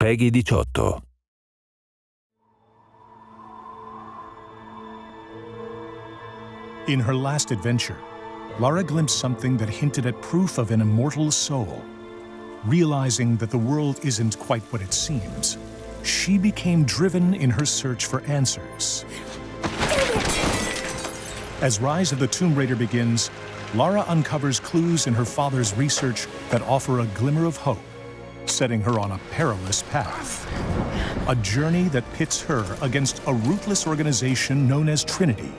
PEGI 18. In her last adventure, Lara glimpsed something that hinted at proof of an immortal soul. Realizing that the world isn't quite what it seems, she became driven in her search for answers. As Rise of the Tomb Raider begins, Lara uncovers clues in her father's research that offer a glimmer of hope, setting her on a perilous path. A journey that pits her against a ruthless organization known as Trinity,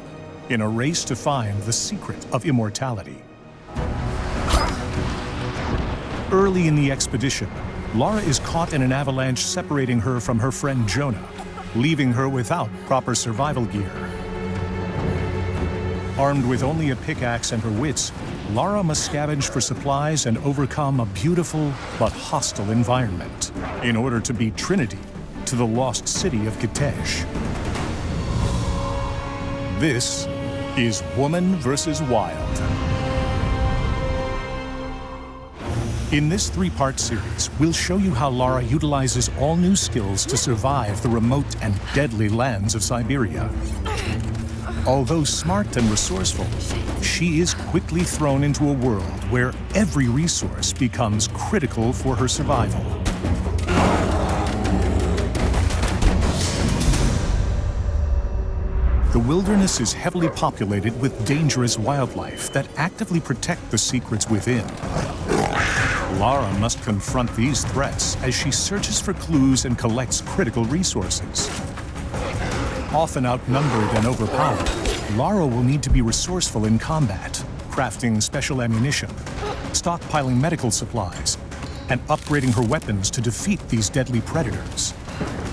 in a race to find the secret of immortality. Early in the expedition, Lara is caught in an avalanche separating her from her friend Jonah, leaving her without proper survival gear. Armed with only a pickaxe and her wits, Lara must scavenge for supplies and overcome a beautiful but hostile environment in order to beat Trinity to the lost city of Kitej. This is Woman vs. Wild. In this three-part series, we'll show you how Lara utilizes all new skills to survive the remote and deadly lands of Siberia. Although smart and resourceful, she is quickly thrown into a world where every resource becomes critical for her survival. The wilderness is heavily populated with dangerous wildlife that actively protect the secrets within. Lara must confront these threats as she searches for clues and collects critical resources. Often outnumbered and overpowered, Lara will need to be resourceful in combat, crafting special ammunition, stockpiling medical supplies, and upgrading her weapons to defeat these deadly predators,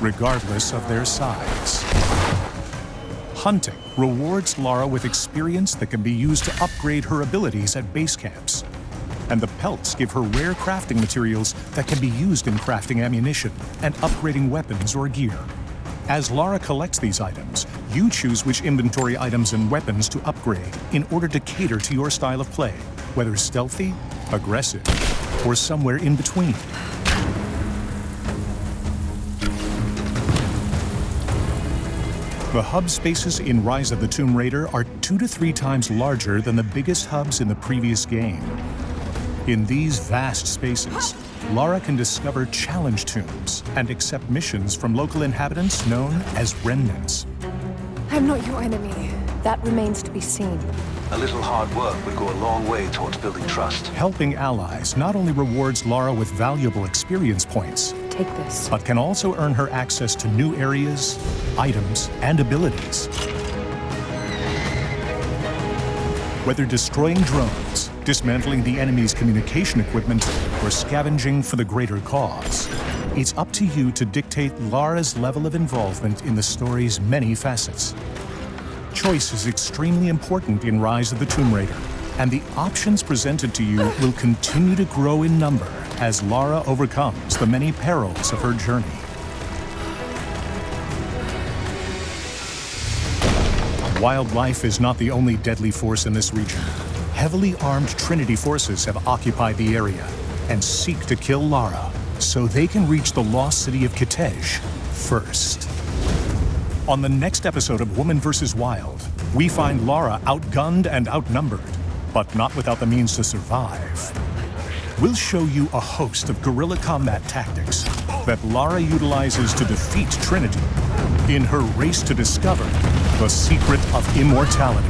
regardless of their size. Hunting rewards Lara with experience that can be used to upgrade her abilities at base camps. And the pelts give her rare crafting materials that can be used in crafting ammunition and upgrading weapons or gear. As Lara collects these items, you choose which inventory items and weapons to upgrade in order to cater to your style of play, whether stealthy, aggressive, or somewhere in between. The hub spaces in Rise of the Tomb Raider are 2 to 3 times larger than the biggest hubs in the previous game. In these vast spaces, Lara can discover challenge tombs and accept missions from local inhabitants known as remnants. I'm not your enemy. That remains to be seen. A little hard work would go a long way towards building trust. Helping allies not only rewards Lara with valuable experience points, Take this. but can also earn her access to new areas, items, and abilities. Whether destroying drones, dismantling the enemy's communication equipment, or scavenging for the greater cause, it's up to you to dictate Lara's level of involvement in the story's many facets. Choice is extremely important in Rise of the Tomb Raider, and the options presented to you will continue to grow in number as Lara overcomes the many perils of her journey. Wildlife is not the only deadly force in this region. Heavily armed Trinity forces have occupied the area and seek to kill Lara so they can reach the lost city of Kitej first. On the next episode of Woman vs. Wild, we find Lara outgunned and outnumbered, but not without the means to survive. We'll show you a host of guerrilla combat tactics that Lara utilizes to defeat Trinity in her race to discover the secret of immortality.